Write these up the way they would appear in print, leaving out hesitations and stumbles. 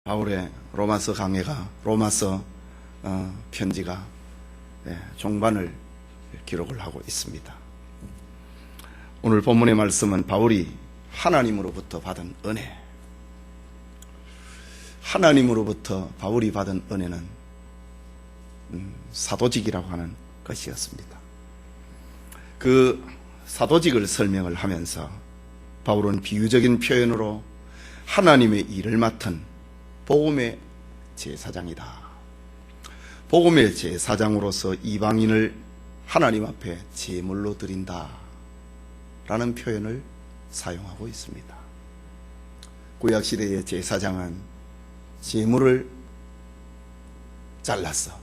바울의 로마서 강해가 로마서 편지가 종반을 기록을 하고 있습니다. 오늘 본문의 말씀은 바울이 하나님으로부터 받은 은혜, 하나님으로부터 바울이 받은 은혜는 사도직이라고 하는 것이었습니다. 그 사도직을 설명을 하면서 바울은 비유적인 표현으로 하나님의 일을 맡은 복음의 제사장이다, 복음의 제사장으로서 이방인을 하나님 앞에 제물로 드린다 라는 표현을 사용하고 있습니다. 구약시대의 제사장은 제물을 잘라서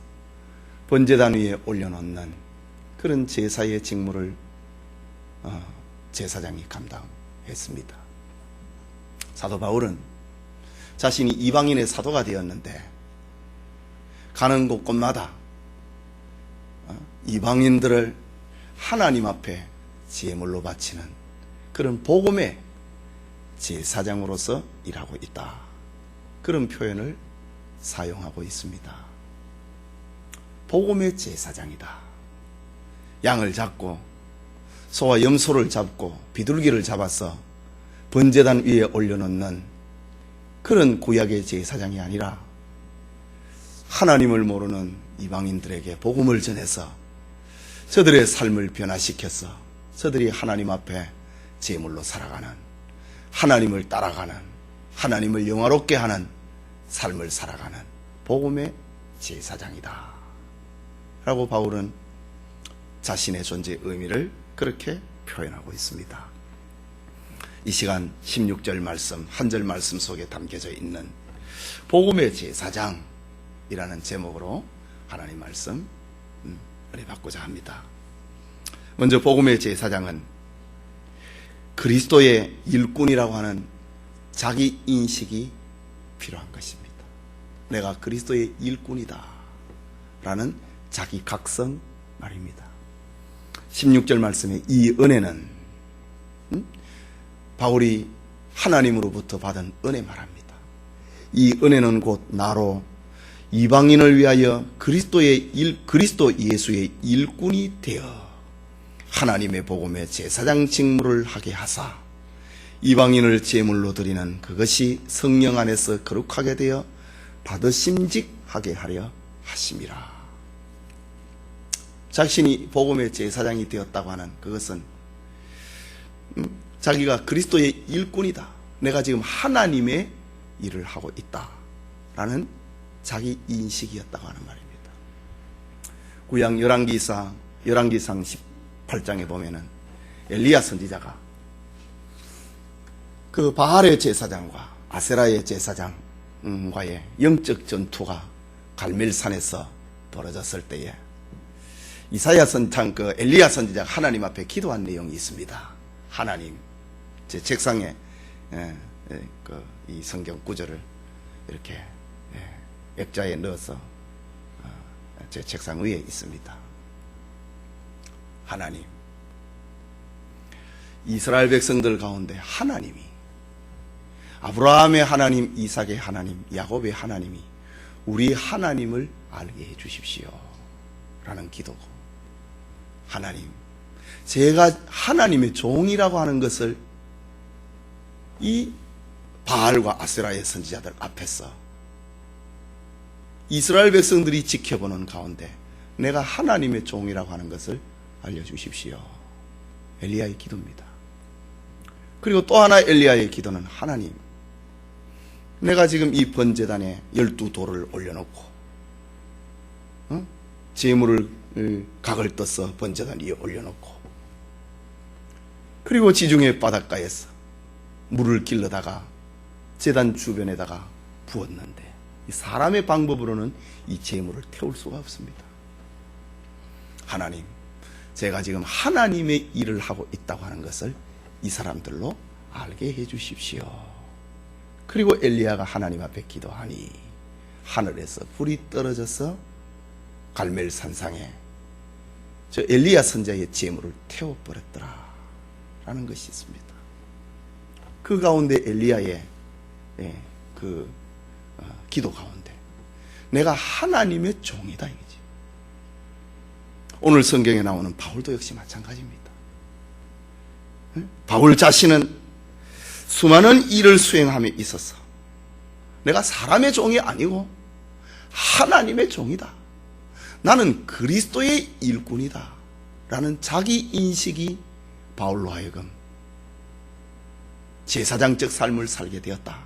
번제단 위에 올려놓는 그런 제사의 직무를 제사장이 감당했습니다. 사도 바울은 자신이 이방인의 사도가 되었는데 가는 곳곳마다 이방인들을 하나님 앞에 제물로 바치는 그런 복음의 제사장으로서 일하고 있다, 그런 표현을 사용하고 있습니다. 복음의 제사장이다. 양을 잡고 소와 염소를 잡고 비둘기를 잡아서 번제단 위에 올려놓는 그런 구약의 제사장이 아니라 하나님을 모르는 이방인들에게 복음을 전해서 저들의 삶을 변화시켜서 저들이 하나님 앞에 제물로 살아가는, 하나님을 따라가는, 하나님을 영화롭게 하는 삶을 살아가는 복음의 제사장이다 라고 바울은 자신의 존재의 의미를 그렇게 표현하고 있습니다. 이 시간 16절 말씀, 한 절 말씀 속에 담겨져 있는 복음의 제사장이라는 제목으로 하나님 말씀 은혜 받고자 합니다. 먼저 복음의 제사장은 그리스도의 일꾼이라고 하는 자기 인식이 필요한 것입니다. 내가 그리스도의 일꾼이다 라는 자기 각성 말입니다. 16절 말씀에 이 은혜는 바울이 하나님으로부터 받은 은혜 말합니다. 이 은혜는 곧 나로 이방인을 위하여 그리스도 예수의 일꾼이 되어 하나님의 복음의 제사장 직무를 하게 하사 이방인을 제물로 드리는 그것이 성령 안에서 거룩하게 되어 받으심직하게 하려 하심이라. 자신이 복음의 제사장이 되었다고 하는 그것은 자기가 그리스도의 일꾼이다, 내가 지금 하나님의 일을 하고 있다 라는 자기 인식이었다고 하는 말입니다. 구약 열왕기상 18장에 보면은 엘리야 선지자가 그 바알의 제사장과 아세라의 제사장과의 영적 전투가 갈멜산에서 벌어졌을 때에 엘리야 선지자가 하나님 앞에 기도한 내용이 있습니다. 하나님, 제 책상에 이 성경 구절을 이렇게 액자에 넣어서 제 책상 위에 있습니다. 하나님, 이스라엘 백성들 가운데 하나님이, 아브라함의 하나님, 이삭의 하나님, 야곱의 하나님이 우리 하나님을 알게 해 주십시오 라는 기도고, 하나님, 제가 하나님의 종이라고 하는 것을 이 바알과 아세라의 선지자들 앞에서 이스라엘 백성들이 지켜보는 가운데 내가 하나님의 종이라고 하는 것을 알려주십시오. 엘리야의 기도입니다. 그리고 또 하나 엘리야의 기도는 하나님, 내가 지금 이 번제단에 12돌을 올려놓고 제물을 각을 떠서 번제단 위에 올려놓고 그리고 지중해 바닷가에서 물을 길러다가 제단 주변에다가 부었는데 이 사람의 방법으로는 이 제물을 태울 수가 없습니다. 하나님, 제가 지금 하나님의 일을 하고 있다고 하는 것을 이 사람들로 알게 해 주십시오. 그리고 엘리야가 하나님 앞에 기도하니 하늘에서 불이 떨어져서 갈멜산상에 저 엘리야 선지자의 제물을 태워버렸더라 라는 것이 있습니다. 그 가운데 엘리야의 그 기도 가운데 내가 하나님의 종이다 이거지. 오늘 성경에 나오는 바울도 역시 마찬가지입니다. 바울 자신은 수많은 일을 수행함에 있어서 내가 사람의 종이 아니고 하나님의 종이다. 나는 그리스도의 일꾼이다. 라는 자기 인식이 바울로 하여금 제사장적 삶을 살게 되었다.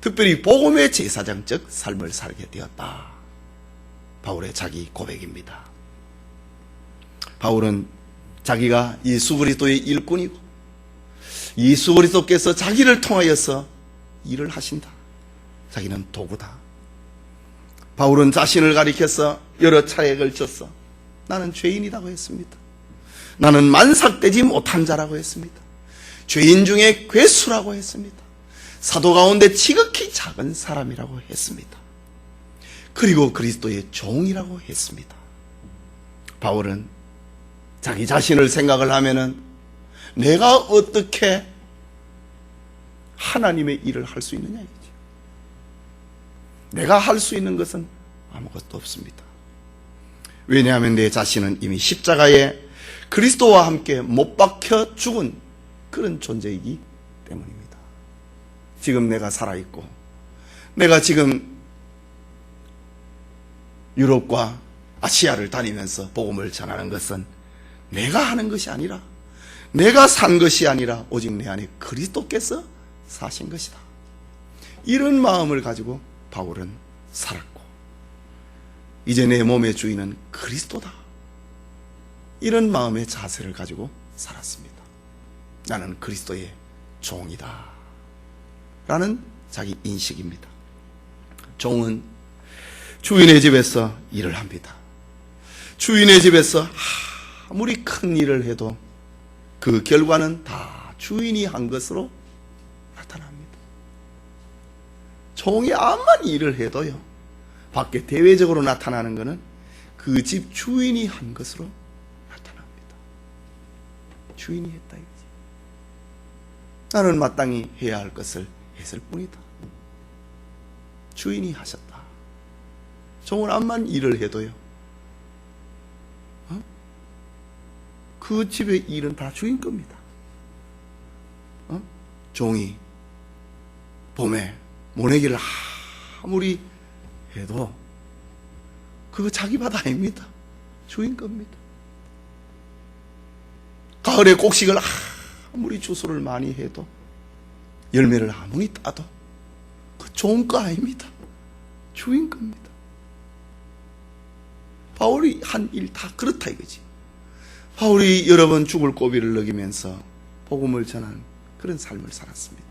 특별히 복음의 제사장적 삶을 살게 되었다. 바울의 자기 고백입니다. 바울은 자기가 예수 그리스도의 일꾼이고 예수 그리스도께서 자기를 통하여서 일을 하신다. 자기는 도구다. 바울은 자신을 가리켜서 여러 차례에 걸쳐서 나는 죄인이라고 했습니다. 나는 만삭되지 못한 자라고 했습니다. 죄인 중에 괴수라고 했습니다. 사도 가운데 지극히 작은 사람이라고 했습니다. 그리고 그리스도의 종이라고 했습니다. 바울은 자기 자신을 생각을 하면은 내가 어떻게 하나님의 일을 할 수 있느냐 이거죠. 내가 할 수 있는 것은 아무것도 없습니다. 왜냐하면 내 자신은 이미 십자가에 그리스도와 함께 못 박혀 죽은 그런 존재이기 때문입니다. 지금 내가 살아있고 내가 지금 유럽과 아시아를 다니면서 복음을 전하는 것은 내가 하는 것이 아니라 내가 산 것이 아니라 오직 내 안에 그리스도께서 사신 것이다. 이런 마음을 가지고 바울은 살았고 이제 내 몸의 주인은 그리스도다. 이런 마음의 자세를 가지고 살았습니다. 나는 그리스도의 종이다. 라는 자기 인식입니다. 종은 주인의 집에서 일을 합니다. 주인의 집에서 아무리 큰 일을 해도 그 결과는 다 주인이 한 것으로 나타납니다. 종이 암만 일을 해도요, 밖에 대외적으로 나타나는 것은 그 집 주인이 한 것으로 나타납니다. 주인이 했다 이거지. 나는 마땅히 해야 할 것을 했을 뿐이다. 주인이 하셨다. 종은 암만 일을 해도요, 그 집의 일은 다 주인 겁니다. 종이 봄에 모내기를 아무리 해도 그거 자기 밭 아닙니다. 주인 겁니다. 가을에 곡식을 아무리 주소를 많이 해도 열매를 아무리 따도 그 좋은 거 아닙니다. 주인 겁니다. 바울이 한 일 다 그렇다 이거지. 바울이 여러 번 죽을 고비를 넘기면서 복음을 전한 그런 삶을 살았습니다.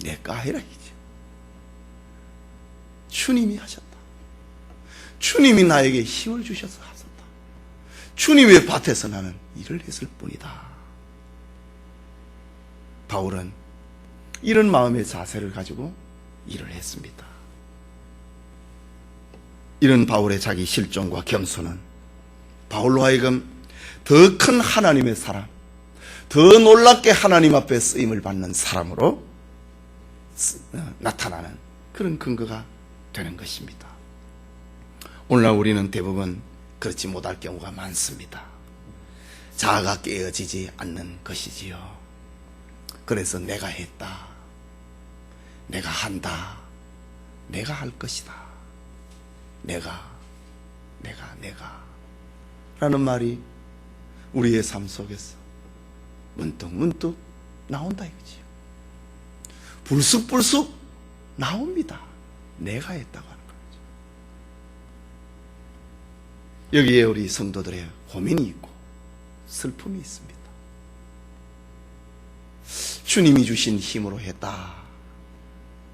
내가 해라 이거지. 주님이 하셨다. 주님이 나에게 힘을 주셔서 하셨다. 주님의 밭에서 나는 일을 했을 뿐이다. 바울은 이런 마음의 자세를 가지고 일을 했습니다. 이런 바울의 자기 실존과 겸손은 바울로 하여금 더 큰 하나님의 사람, 더 놀랍게 하나님 앞에 쓰임을 받는 사람으로 나타나는 그런 근거가 되는 것입니다. 오늘날 우리는 대부분 그렇지 못할 경우가 많습니다. 자아가 깨어지지 않는 것이지요. 그래서 내가 했다, 내가 한다, 내가 할 것이다, 내가 라는 말이 우리의 삶 속에서 문득문득 나온다 이거지요. 불쑥불쑥 나옵니다. 내가 했다고 하는 거죠. 여기에 우리 성도들의 고민이 있고 슬픔이 있습니다. 주님이 주신 힘으로 했다.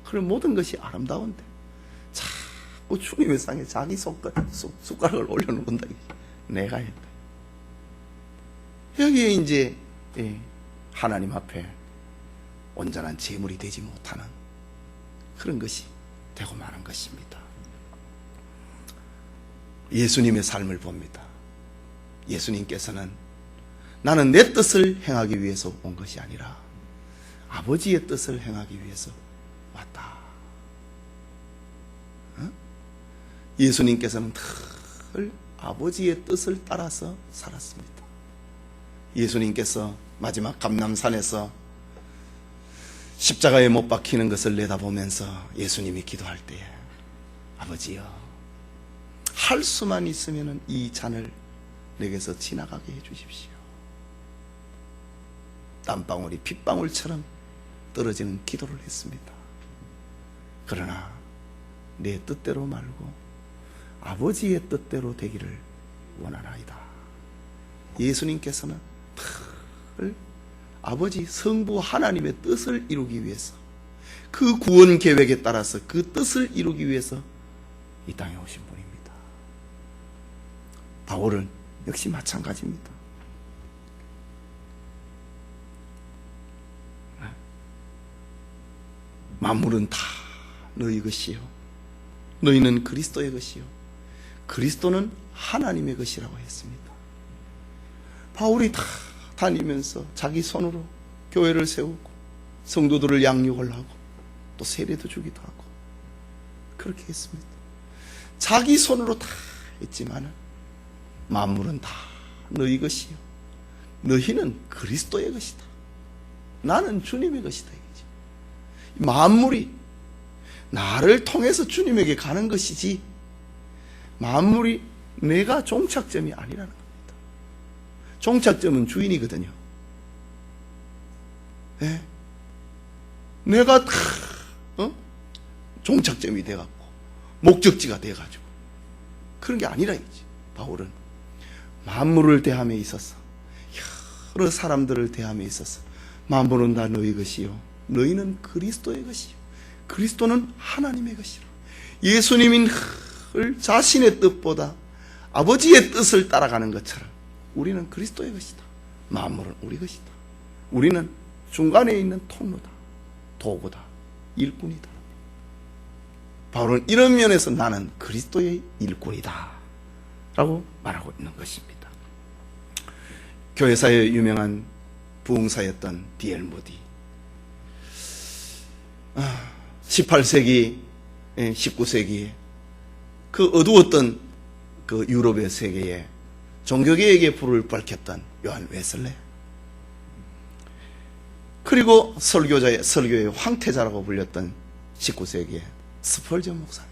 그런 모든 것이 아름다운데 자꾸 주님의 상에 자기 숟가락을 올려놓는다. 내가 했다. 여기에 이제 하나님 앞에 온전한 제물이 되지 못하는 그런 것이 되고 마는 것입니다. 예수님의 삶을 봅니다. 예수님께서는 나는 내 뜻을 행하기 위해서 온 것이 아니라 아버지의 뜻을 행하기 위해서 왔다. 예수님께서는 늘 아버지의 뜻을 따라서 살았습니다. 예수님께서 마지막 감람산에서 십자가에 못 박히는 것을 내다보면서 예수님이 기도할 때에 아버지여, 할 수만 있으면 이 잔을 내게서 지나가게 해주십시오. 땀방울이 핏방울처럼 떨어지는 기도를 했습니다. 그러나 내 뜻대로 말고 아버지의 뜻대로 되기를 원하나이다. 예수님께서는 늘 아버지 성부 하나님의 뜻을 이루기 위해서, 그 구원 계획에 따라서 그 뜻을 이루기 위해서 이 땅에 오신 분입니다. 바울은 역시 마찬가지입니다. 만물은 다 너희 것이요, 너희는 그리스도의 것이요, 그리스도는 하나님의 것이라고 했습니다. 바울이 다 다니면서 자기 손으로 교회를 세우고 성도들을 양육을 하고 또 세례도 주기도 하고 그렇게 했습니다. 자기 손으로 다 했지만 만물은 다 너희 것이요, 너희는 그리스도의 것이다, 나는 주님의 것이다. 이거지. 만물이 나를 통해서 주님에게 가는 것이지 만물이 내가 종착점이 아니라는 겁니다. 종착점은 주인이거든요. 네? 내가 다 종착점이 돼갖고 목적지가 돼가지고 그런 게 아니라 이지. 바울은 만물을 대함에 있어서, 여러 사람들을 대함에 있어서 만물은 다 너희 것이요, 너희는 그리스도의 것이요, 그리스도는 하나님의 것이라. 예수님이 늘 자신의 뜻보다 아버지의 뜻을 따라가는 것처럼 우리는 그리스도의 것이다. 만물은 우리 것이다. 우리는 중간에 있는 통로다, 도구다, 일꾼이다. 바울은 이런 면에서 나는 그리스도의 일꾼이다 라고 말하고 있는 것입니다. 교회사의 유명한 부흥사였던 D.L. 모디, 18세기, 19세기에 그 어두웠던 그 유럽의 세계에 종교개혁의 불을 밝혔던 요한 웨슬레, 그리고 설교의 황태자라고 불렸던 19세기의 스펄전 목사님,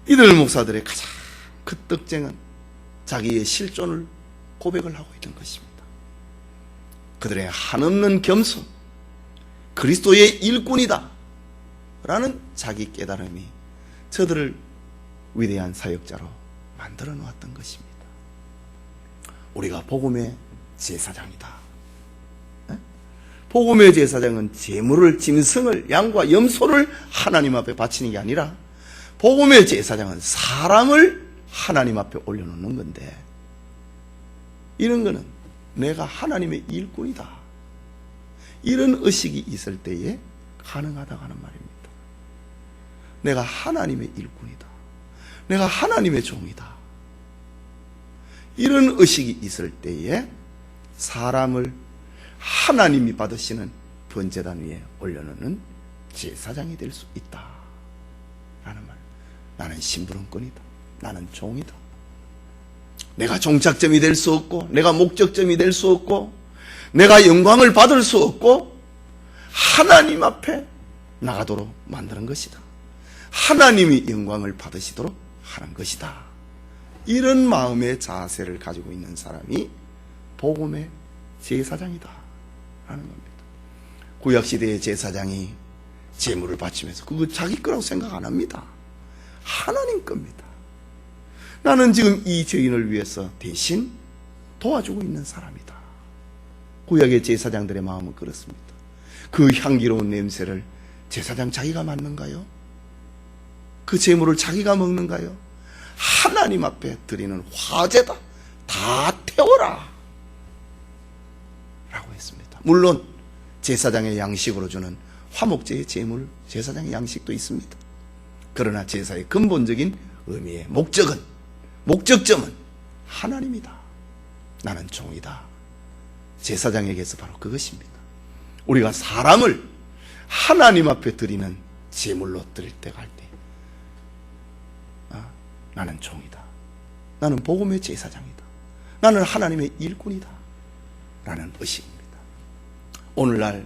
이들 목사들의 가장 큰 특징은 자기의 실존을 고백을 하고 있는 것입니다. 그들의 한없는 겸손, 그리스도의 일꾼이다 라는 자기 깨달음이 저들을 위대한 사역자로 만들어 놓았던 것입니다. 우리가 복음의 제사장이다. 복음의 제사장은 제물을, 짐승을, 양과 염소를 하나님 앞에 바치는 게 아니라 복음의 제사장은 사람을 하나님 앞에 올려놓는 건데, 이런 거는 내가 하나님의 일꾼이다, 이런 의식이 있을 때에 가능하다고 하는 말입니다. 내가 하나님의 일꾼이다, 내가 하나님의 종이다, 이런 의식이 있을 때에 사람을 하나님이 받으시는 번제단 위에 올려놓는 제사장이 될 수 있다 라는 말. 나는 심부름꾼이다, 나는 종이다. 내가 종착점이 될 수 없고, 내가 목적점이 될 수 없고, 내가 영광을 받을 수 없고, 하나님 앞에 나가도록 만드는 것이다, 하나님이 영광을 받으시도록 하는 것이다. 이런 마음의 자세를 가지고 있는 사람이 복음의 제사장이다 라는 겁니다. 구약시대의 제사장이 제물을 바치면서 그거 자기 거라고 생각 안 합니다. 하나님 겁니다. 나는 지금 이 죄인을 위해서 대신 도와주고 있는 사람이다. 구약의 제사장들의 마음은 그렇습니다. 그 향기로운 냄새를 제사장 자기가 맡는가요? 그 제물을 자기가 먹는가요? 하나님 앞에 드리는 화제다, 다 태워라 라고 했습니다. 물론 제사장의 양식으로 주는 화목제의 제물, 제사장의 양식도 있습니다. 그러나 제사의 근본적인 의미의 목적점은 하나님이다, 나는 종이다. 제사장에게서 바로 그것입니다. 우리가 사람을 하나님 앞에 드리는 제물로 드릴 때가 할 때 나는 종이다. 나는 복음의 제사장이다. 나는 하나님의 일꾼이다. 라는 의식입니다. 오늘날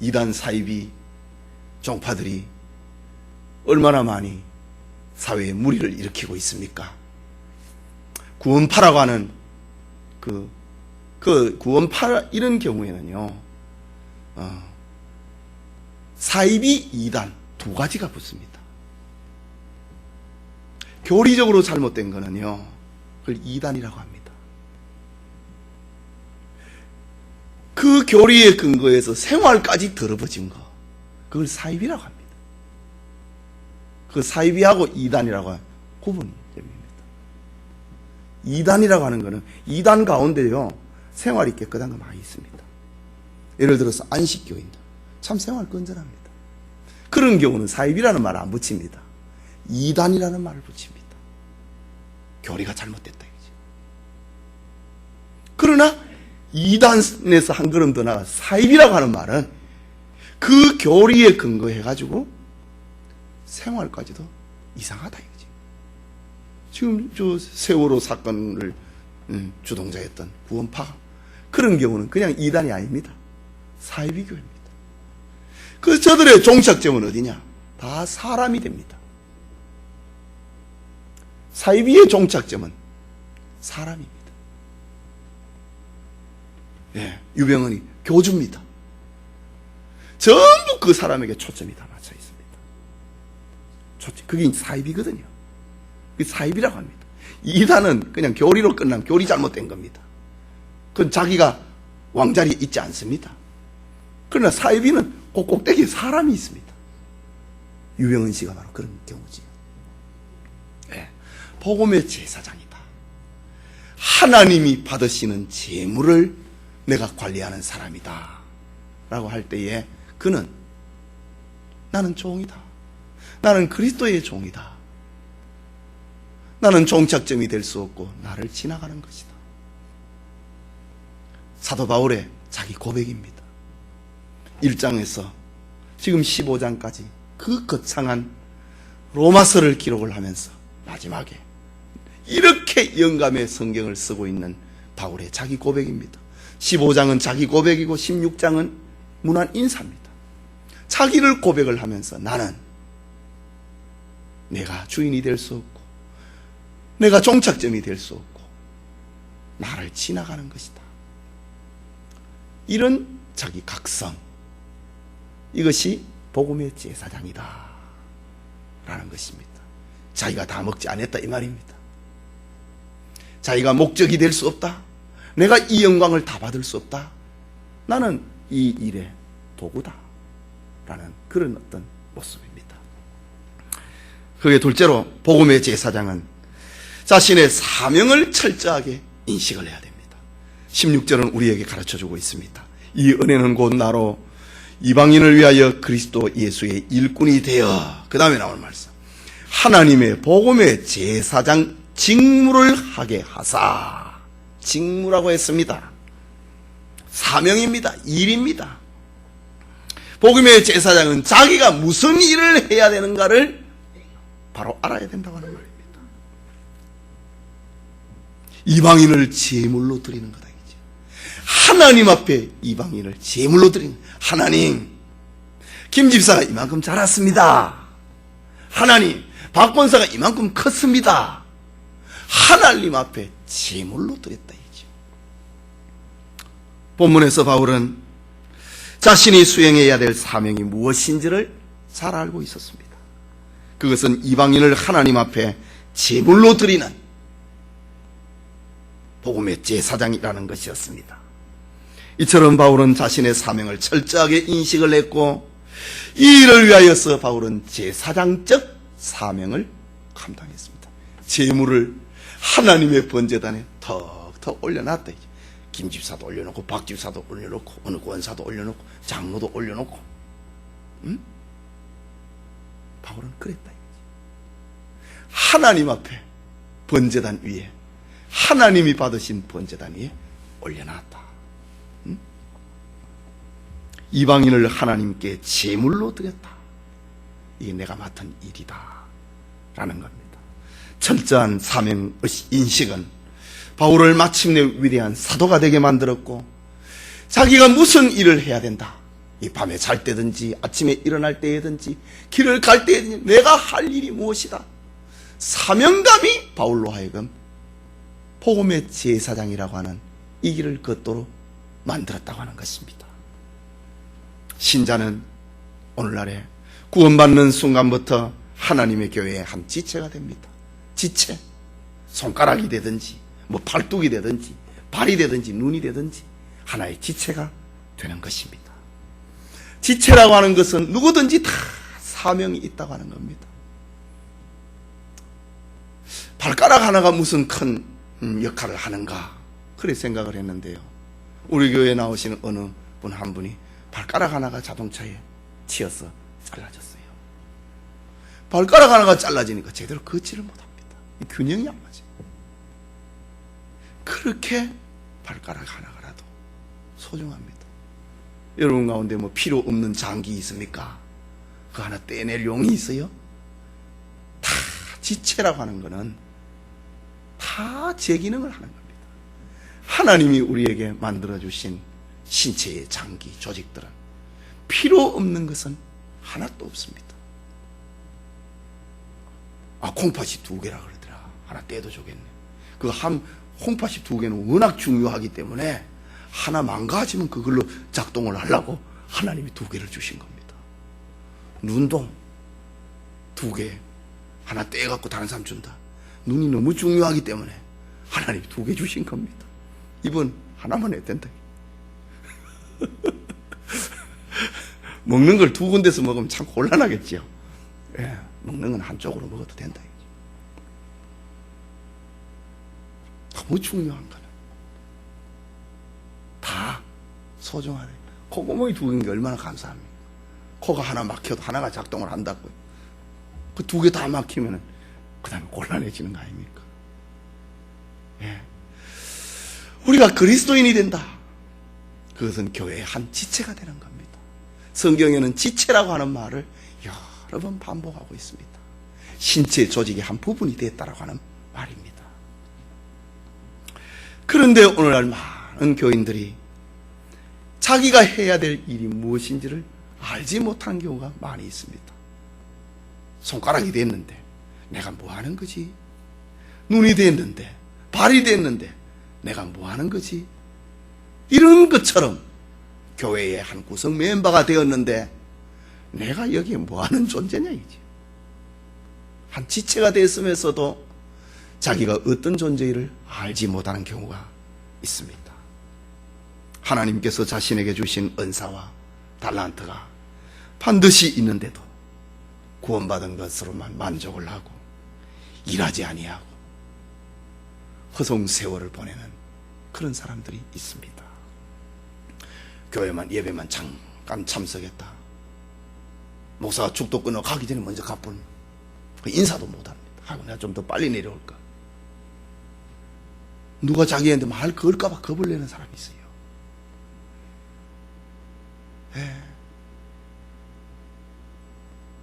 이단 사이비 종파들이 얼마나 많이 사회에 무리를 일으키고 있습니까? 구원파라고 하는 그 구원파 이런 경우에는요, 사이비 이단 두 가지가 붙습니다. 교리적으로 잘못된 거는요, 그걸 이단이라고 합니다. 그 교리에 근거해서 생활까지 더러워진 거, 그걸 사이비라고 합니다. 그 사이비하고 이단이라고 하는 구분점입니다. 이단이라고 하는 거는 이단 가운데요, 생활이 깨끗한 거 많이 있습니다. 예를 들어서 안식교인들, 참 생활 건전합니다. 그런 경우는 사이비라는 말을 안 붙입니다. 이단이라는 말을 붙입니다. 교리가 잘못됐다 이거죠. 그러나 이단에서 한 걸음 더 나가 사이비라고 하는 말은 그 교리에 근거해가지고 생활까지도 이상하다 이거지. 지금 저 세월호 사건을 주동자였던 구원파, 그런 경우는 그냥 이단이 아닙니다. 사이비교입니다. 그 저들의 종착점은 어디냐? 다 사람이 됩니다. 사이비의 종착점은 사람입니다. 예, 유병헌이 교주입니다. 전부 그 사람에게 초점이 다 맞춰 있습니다. 초점, 그게 사이비거든요. 그게 사이비라고 합니다. 이단은 그냥 교리로 끝난, 교리 잘못된 겁니다. 그건 자기가 왕자리에 있지 않습니다. 그러나 사이비는 그 꼭대기에 사람이 있습니다. 유병헌 씨가 바로 그런 경우지요. 네. 복음의 제사장이다. 하나님이 받으시는 재물을 내가 관리하는 사람이다 라고 할 때에 그는 나는 종이다. 나는 그리스도의 종이다. 나는 종착점이 될 수 없고 나를 지나가는 것이다. 사도 바울의 자기 고백입니다. 1장에서 지금 15장까지 그 거창한 로마서를 기록을 하면서 마지막에 이렇게 영감의 성경을 쓰고 있는 바울의 자기 고백입니다. 15장은 자기 고백이고 16장은 문안 인사입니다. 자기를 고백을 하면서 나는 내가 주인이 될 수 없고 내가 종착점이 될 수 없고 나를 지나가는 것이다. 이런 자기 각성, 이것이 복음의 제사장이다 라는 것입니다. 자기가 다 먹지 않았다 이 말입니다. 자기가 목적이 될 수 없다. 내가 이 영광을 다 받을 수 없다. 나는 이 일의 도구다 라는 그런 어떤 모습입니다. 그게 둘째로 복음의 제사장은 자신의 사명을 철저하게 인식을 해야 됩니다. 16절은 우리에게 가르쳐주고 있습니다. 이 은혜는 곧 나로 이방인을 위하여 그리스도 예수의 일꾼이 되어, 그 다음에 나오는 말씀, 하나님의 복음의 제사장 직무를 하게 하사. 직무라고 했습니다. 사명입니다. 일입니다. 복음의 제사장은 자기가 무슨 일을 해야 되는가를 바로 알아야 된다고 하는 말입니다. 이방인을 제물로 드리는 거다 이거죠. 하나님 앞에 이방인을 제물로 드리는, 하나님, 김 집사가 이만큼 자랐습니다. 하나님, 박 권사가 이만큼 컸습니다. 하나님 앞에 제물로 드렸다 이거죠. 본문에서 바울은 자신이 수행해야 될 사명이 무엇인지를 잘 알고 있었습니다. 그것은 이방인을 하나님 앞에 제물로 드리는 복음의 제사장이라는 것이었습니다. 이처럼 바울은 자신의 사명을 철저하게 인식을 했고, 이 일을 위하여서 바울은 제사장적 사명을 감당했습니다. 제물을 하나님의 번제단에 턱턱 올려놨다. 김 집사도 올려놓고 박 집사도 올려놓고 어느 권사도 올려놓고 장로도 올려놓고, 바울은 그랬다. 하나님 앞에 번제단 위에, 하나님이 받으신 번제단 위에 올려놨다. 이방인을 하나님께 제물로 드렸다. 이게 내가 맡은 일이다 라는 겁니다. 철저한 사명 인식은 바울을 마침내 위대한 사도가 되게 만들었고, 자기가 무슨 일을 해야 된다, 이 밤에 잘 때든지 아침에 일어날 때든지 길을 갈 때든지 내가 할 일이 무엇이다, 사명감이 바울로 하여금 복음의 제사장이라고 하는 이 길을 걷도록 만들었다고 하는 것입니다. 신자는 오늘날에 구원받는 순간부터 하나님의 교회의 한 지체가 됩니다. 지체, 손가락이 되든지 뭐 팔뚝이 되든지 발이 되든지 눈이 되든지 하나의 지체가 되는 것입니다. 지체라고 하는 것은 누구든지 다 사명이 있다고 하는 겁니다. 발가락 하나가 무슨 큰 역할을 하는가, 그렇게 생각을 했는데요, 우리 교회에 나오시는 어느 분 한 분이 발가락 하나가 자동차에 치여서 잘라졌어요. 발가락 하나가 잘라지니까 제대로 걷지를 못합니다. 균형이 안 맞아요. 그렇게 발가락 하나가라도 소중합니다. 여러분 가운데 뭐 필요 없는 장기 있습니까? 그 하나 떼낼 용이 있어요? 다 지체라고 하는 거는 다 제 기능을 하는 겁니다. 하나님이 우리에게 만들어주신 신체의 장기, 조직들은 필요 없는 것은 하나도 없습니다. 콩팥이 2개라 그러더라. 하나 떼도 좋겠네. 콩팥이 2개는 워낙 중요하기 때문에 하나 망가지면 그걸로 작동을 하려고 하나님이 2개를 주신 겁니다. 눈동 2개 하나 떼갖고 다른 사람 준다. 눈이 너무 중요하기 때문에 하나님이 2개 주신 겁니다. 입은 하나만 해도 된다. 먹는 걸 2군데서 먹으면 참 곤란하겠죠. 예, 먹는 건 한쪽으로 먹어도 된다. 너무 중요한 거는 다 소중하네. 콧구멍이 2개인 게 얼마나 감사합니까? 코가 하나 막혀도 하나가 작동을 한다고요. 그 2개 다 막히면 그 다음에 곤란해지는 거 아닙니까? 예. 우리가 그리스도인이 된다, 그것은 교회의 한 지체가 되는 겁니다. 성경에는 지체라고 하는 말을 여러 번 반복하고 있습니다. 신체 조직의 한 부분이 됐다라고 하는 말입니다. 그런데 오늘날 많은 교인들이 자기가 해야 될 일이 무엇인지를 알지 못하는 경우가 많이 있습니다. 손가락이 됐는데 내가 뭐 하는 거지? 눈이 됐는데, 발이 됐는데 내가 뭐 하는 거지? 이런 것처럼 교회의 한 구성 멤버가 되었는데 내가 여기에 뭐 하는 존재냐 이지. 한 지체가 됐으면서도 자기가 어떤 존재를 알지 못하는 경우가 있습니다. 하나님께서 자신에게 주신 은사와 달란트가 반드시 있는데도 구원받은 것으로만 만족을 하고 일하지 아니하고 허송 세월을 보내는 그런 사람들이 있습니다. 교회만 예배만 잠깐 참석했다, 목사가 죽도 끊어 가기 전에 먼저 가버리면 인사도 못합니다. 하고 내가 좀 더 빨리 내려올까, 누가 자기한테 말 걸까봐 겁을 내는 사람이 있어요. 예.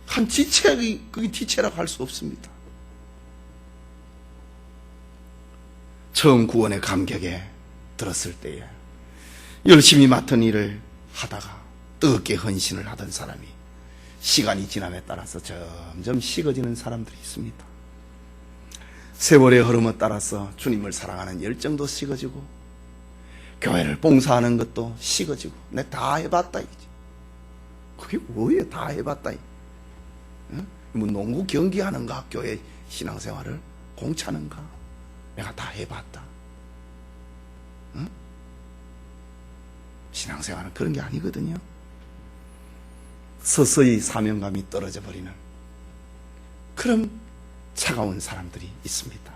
한 지체가 그게 지체라고 할 수 없습니다. 처음 구원의 감격에 들었을 때에 열심히 맡은 일을 하다가 뜨겁게 헌신을 하던 사람이 시간이 지남에 따라서 점점 식어지는 사람들이 있습니다. 세월의 흐름에 따라서 주님을 사랑하는 열정도 식어지고 교회를 봉사하는 것도 식어지고 내가 다 해봤다 이지. 그게 뭐예요? 다 해봤다. 뭐 농구 경기하는가? 교회 신앙생활을 공차는가? 내가 다 해봤다. 응? 신앙생활은 그런 게 아니거든요. 서서히 사명감이 떨어져 버리는 그런 차가운 사람들이 있습니다.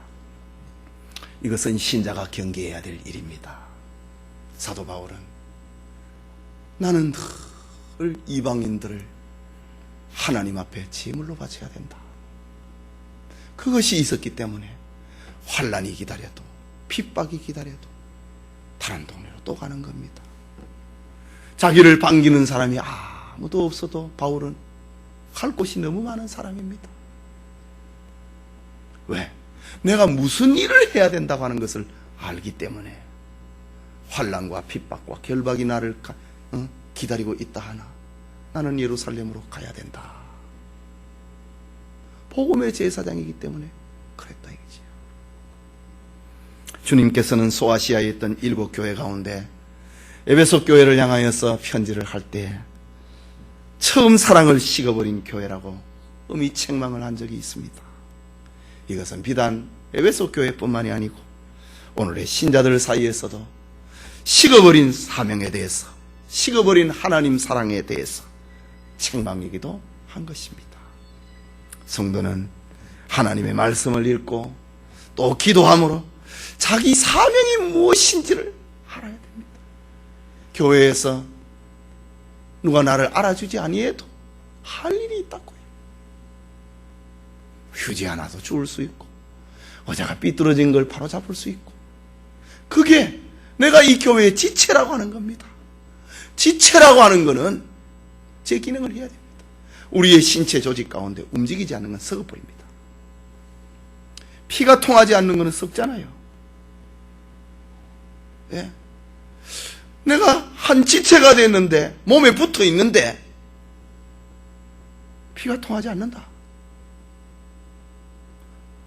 이것은 신자가 경계해야 될 일입니다. 사도 바울은 나는 늘 이방인들을 하나님 앞에 제물로 바쳐야 된다. 그것이 있었기 때문에 환난이 기다려도 핍박이 기다려도 다른 동네로 또 가는 겁니다. 자기를 반기는 사람이 아무도 없어도 바울은 갈 곳이 너무 많은 사람입니다. 왜? 내가 무슨 일을 해야 된다고 하는 것을 알기 때문에 환난과 핍박과 결박이 나를 기다리고 있다 하나 나는 예루살렘으로 가야 된다. 복음의 제사장이기 때문에 그랬다 이거지. 주님께서는 소아시아에 있던 7교회 가운데 에베소 교회를 향하여서 편지를 할 때 처음 사랑을 식어버린 교회라고 음이 책망을 한 적이 있습니다. 이것은 비단 에베소 교회뿐만이 아니고 오늘의 신자들 사이에서도 식어버린 사명에 대해서, 식어버린 하나님 사랑에 대해서 책망이기도 한 것입니다. 성도는 하나님의 말씀을 읽고 또 기도함으로 자기 사명이 무엇인지를 알아야 됩니다. 교회에서 누가 나를 알아주지 아니해도 할 일이 있다고요. 휴지 하나도 주울 수 있고 의자가 삐뚤어진 걸 바로 잡을 수 있고, 그게 내가 이 교회의 지체라고 하는 겁니다. 지체라고 하는 것은 제 기능을 해야 됩니다. 우리의 신체 조직 가운데 움직이지 않는 건 썩어버립니다. 피가 통하지 않는 것은 썩잖아요. 예? 내가 한 지체가 됐는데 몸에 붙어 있는데 피가 통하지 않는다.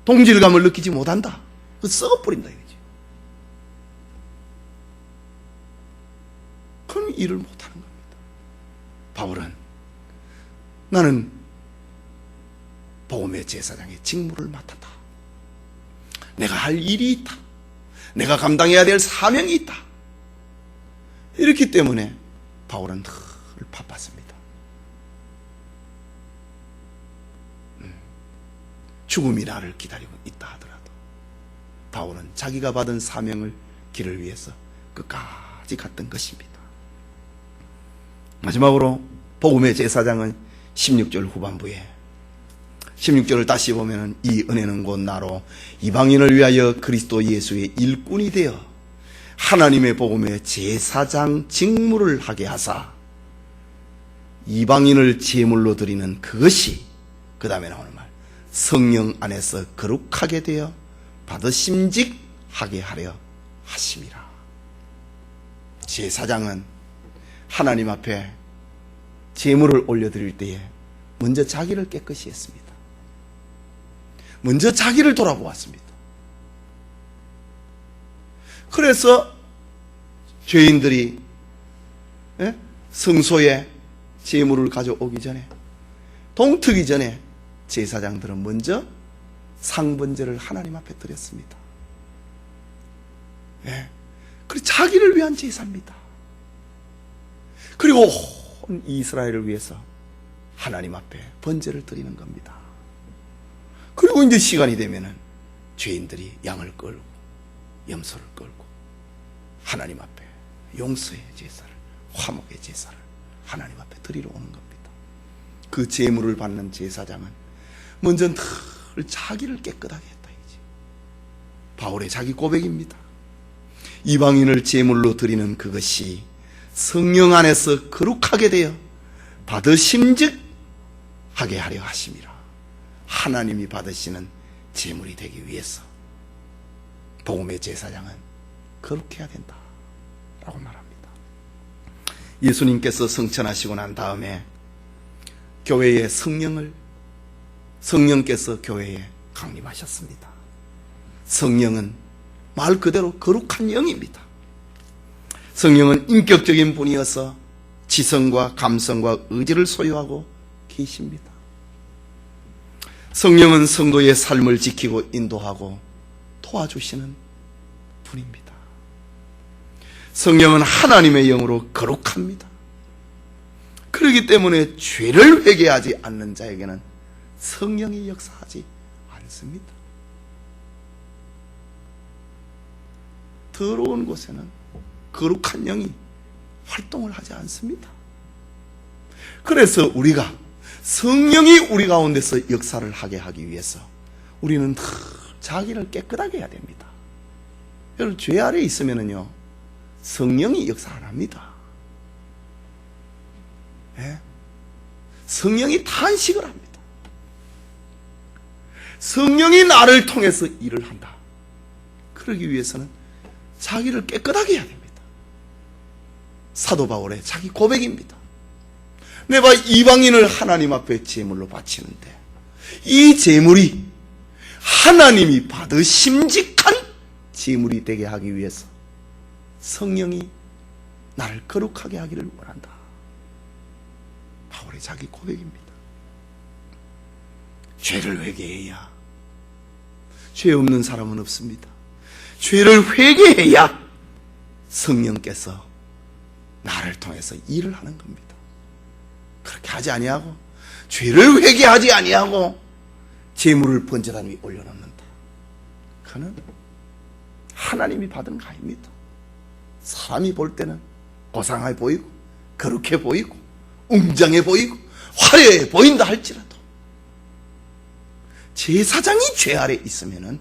동질감을 느끼지 못한다. 그 썩어버린다 이거지. 그럼 일을 못하는 겁니다. 바울은 나는 복음의 제사장의 직무를 맡았다. 내가 할 일이 있다. 내가 감당해야 될 사명이 있다. 이렇기 때문에 바울은 늘 바빴습니다. 죽음이 나를 기다리고 있다 하더라도 바울은 자기가 받은 사명을 길을 위해서 끝까지 갔던 것입니다. 마지막으로 복음의 제사장은 16절 후반부에 16절을 다시 보면 이 은혜는 곧 나로 이방인을 위하여 그리스도 예수의 일꾼이 되어 하나님의 복음의 제사장 직무를 하게 하사 이방인을 제물로 드리는 그것이, 그 다음에 나오는 말, 성령 안에서 거룩하게 되어 받으심직하게 하려 하심이라. 제사장은 하나님 앞에 제물을 올려드릴 때에 먼저 자기를 깨끗이 했습니다. 먼저 자기를 돌아보았습니다. 그래서 죄인들이 성소에 제물을 가져오기 전에, 동트기 전에 제사장들은 먼저 상번제를 하나님 앞에 드렸습니다. 그리고 자기를 위한 제사입니다. 그리고 온 이스라엘을 위해서 하나님 앞에 번제를 드리는 겁니다. 그리고 이제 시간이 되면은 죄인들이 양을 끌고 염소를 끌고 하나님 앞에 용서의 제사를, 화목의 제사를 하나님 앞에 드리러 오는 겁니다. 그 제물을 받는 제사장은 먼저 늘 자기를 깨끗하게 했다 이지. 바울의 자기 고백입니다. 이방인을 제물로 드리는 그것이 성령 안에서 거룩하게 되어 받으심즉 하게 하려 하심이라. 하나님이 받으시는 제물이 되기 위해서 복음의 제사장은 거룩해야 된다 라고 말합니다. 예수님께서 성천하시고 난 다음에 교회의 성령께서 교회에 강림하셨습니다. 성령은 말 그대로 거룩한 영입니다. 성령은 인격적인 분이어서 지성과 감성과 의지를 소유하고 계십니다. 성령은 성도의 삶을 지키고 인도하고 도와주시는 분입니다. 성령은 하나님의 영으로 거룩합니다. 그렇기 때문에 죄를 회개하지 않는 자에게는 성령이 역사하지 않습니다. 더러운 곳에는 거룩한 영이 활동을 하지 않습니다. 그래서 우리가 성령이 우리 가운데서 역사를 하게 하기 위해서 우리는 자기를 깨끗하게 해야 됩니다. 여러분, 죄 아래 있으면은요 성령이 역사 안 합니다. 성령이 탄식을 합니다. 성령이 나를 통해서 일을 한다. 그러기 위해서는 자기를 깨끗하게 해야 됩니다. 사도 바울의 자기 고백입니다. 내가 이방인을 하나님 앞에 제물로 바치는데 이 제물이 하나님이 받으심직한 제물이 되게 하기 위해서 성령이 나를 거룩하게 하기를 원한다. 바울의 자기 고백입니다. 죄를 회개해야, 죄 없는 사람은 없습니다. 죄를 회개해야 성령께서 나를 통해서 일을 하는 겁니다. 그렇게 하지 아니하고, 죄를 회개하지 아니하고 제물을 번제단 위에 올려놓는다. 그는 하나님이 받은 가입니다. 사람이 볼 때는 고상해 보이고 거룩해 보이고 웅장해 보이고 화려해 보인다 할지라도 제사장이 죄 아래 있으면은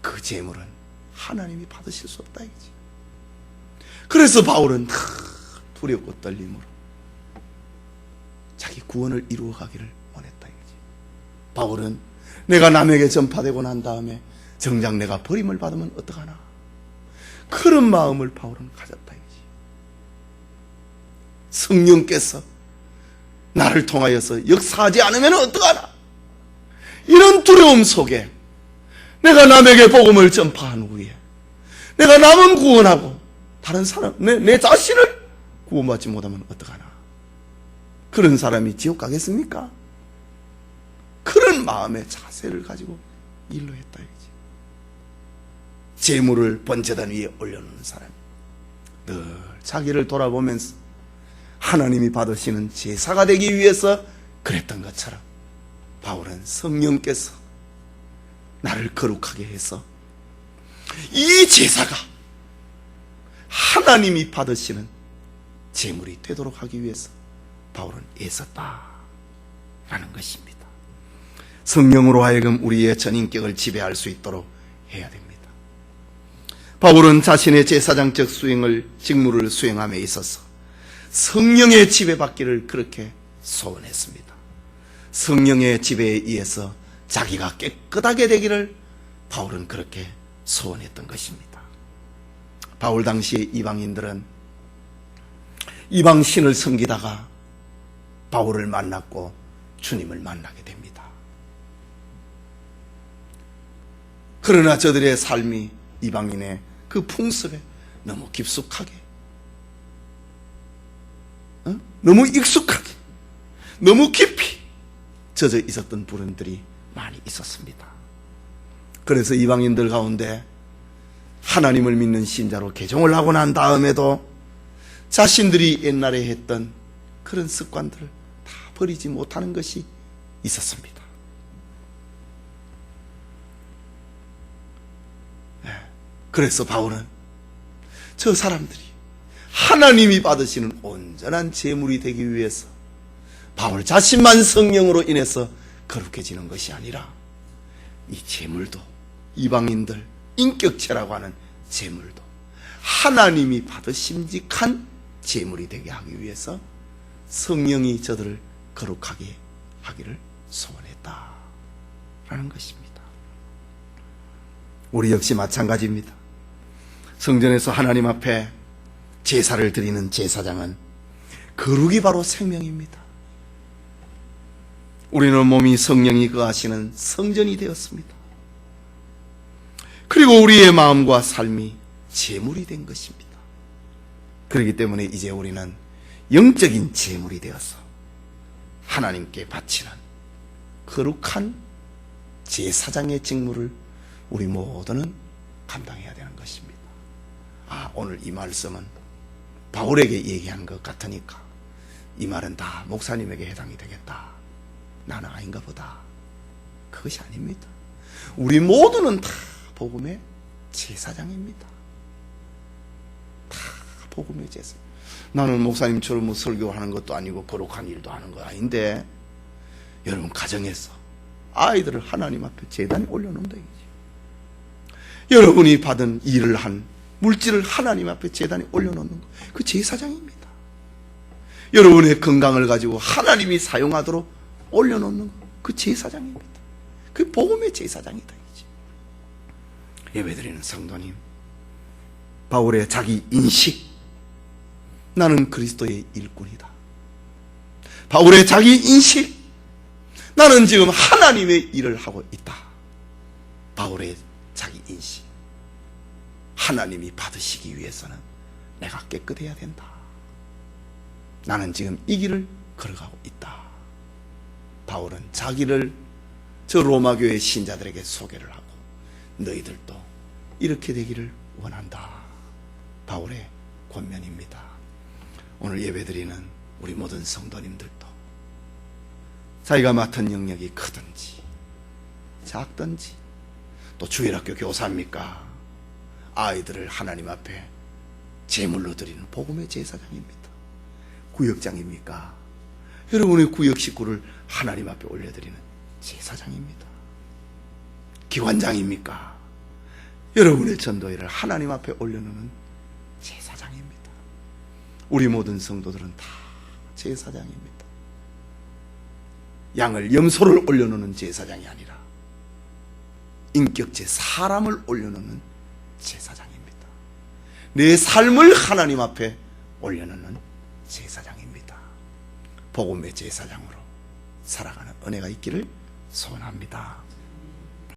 그 제물은 하나님이 받으실 수 없다 이거지. 그래서 바울은 두렵고 떨림으로 자기 구원을 이루어 가기를 원했다 이거지. 바울은 내가 남에게 전파되고 난 다음에 정작 내가 버림을 받으면 어떡하나, 그런 마음을 바울은 가졌다 이거지. 성령께서 나를 통하여서 역사하지 않으면 어떡하나, 이런 두려움 속에 내가 남에게 복음을 전파한 후에 내가 남은 구원하고 다른 사람, 내 자신을 구원받지 못하면 어떡하나, 그런 사람이 지옥 가겠습니까? 그런 마음의 자세를 가지고 일로 했다 이거지. 재물을 번제단 위에 올려놓는 사람이 늘 자기를 돌아보면서 하나님이 받으시는 제사가 되기 위해서 그랬던 것처럼 바울은 성령께서 나를 거룩하게 해서 이 제사가 하나님이 받으시는 제물이 되도록 하기 위해서 바울은 애썼다라는 것입니다. 성령으로 하여금 우리의 전인격을 지배할 수 있도록 해야 됩니다. 바울은 자신의 제사장적 직무를 수행함에 있어서 성령의 지배받기를 그렇게 소원했습니다. 성령의 지배에 의해서 자기가 깨끗하게 되기를 바울은 그렇게 소원했던 것입니다. 바울 당시 이방인들은 이방 신을 섬기다가 바울을 만났고 주님을 만나게 됩니다. 그러나 저들의 삶이 이방인의 그 풍습에 너무 깊숙하게, 너무 익숙하게, 너무 깊이 젖어 있었던 부분들이 많이 있었습니다. 그래서 이방인들 가운데 하나님을 믿는 신자로 개종을 하고 난 다음에도 자신들이 옛날에 했던 그런 습관들을 다 버리지 못하는 것이 있었습니다. 그래서 바울은 저 사람들이 하나님이 받으시는 온전한 제물이 되기 위해서 바울 자신만 성령으로 인해서 거룩해지는 것이 아니라 이 제물도, 이방인들 인격체라고 하는 제물도 하나님이 받으심직한 제물이 되게 하기 위해서 성령이 저들을 거룩하게 하기를 소원했다라는 것입니다. 우리 역시 마찬가지입니다. 성전에서 하나님 앞에 제사를 드리는 제사장은 거룩이 바로 생명입니다. 우리는 몸이 성령이 거하시는 성전이 되었습니다. 그리고 우리의 마음과 삶이 제물이 된 것입니다. 그렇기 때문에 이제 우리는 영적인 제물이 되어서 하나님께 바치는 거룩한 제사장의 직무를 우리 모두는 감당해야 되는 것입니다. 오늘 이 말씀은 바울에게 얘기한 것 같으니까 이 말은 다 목사님에게 해당이 되겠다, 나는 아닌가 보다. 그것이 아닙니다. 우리 모두는 다 복음의 제사장입니다. 다 복음의 제사. 나는 목사님처럼 뭐 설교하는 것도 아니고 거룩한 일도 하는 거 아닌데, 여러분 가정에서 아이들을 하나님 앞에 제단에 올려놓는다 이거지. 여러분이 받은 일을 한 물질을 하나님 앞에 제단에 올려놓는 거, 그 제사장입니다. 여러분의 건강을 가지고 하나님이 사용하도록 올려놓는 거, 그 제사장입니다. 그 복음의 제사장이다. 이지. 예배드리는 성도님, 바울의 자기 인식, 나는 그리스도의 일꾼이다. 바울의 자기 인식, 나는 지금 하나님의 일을 하고 있다. 바울의 자기 인식, 하나님이 받으시기 위해서는 내가 깨끗해야 된다. 나는 지금 이 길을 걸어가고 있다. 바울은 자기를 저 로마 교회 신자들에게 소개를 하고 너희들도 이렇게 되기를 원한다. 바울의 권면입니다. 오늘 예배드리는 우리 모든 성도님들도 자기가 맡은 영역이 크든지 작든지, 또 주일학교 교사입니까? 아이들을 하나님 앞에 제물로 드리는 복음의 제사장입니다. 구역장입니까? 여러분의 구역 식구를 하나님 앞에 올려드리는 제사장입니다. 기관장입니까? 여러분의 전도회를 하나님 앞에 올려놓는 제사장입니다. 우리 모든 성도들은 다 제사장입니다. 양을, 염소를 올려놓는 제사장이 아니라 인격제, 사람을 올려놓는 제사장입니다. 내 삶을 하나님 앞에 올려놓는 제사장입니다. 복음의 제사장으로 살아가는 은혜가 있기를 소원합니다.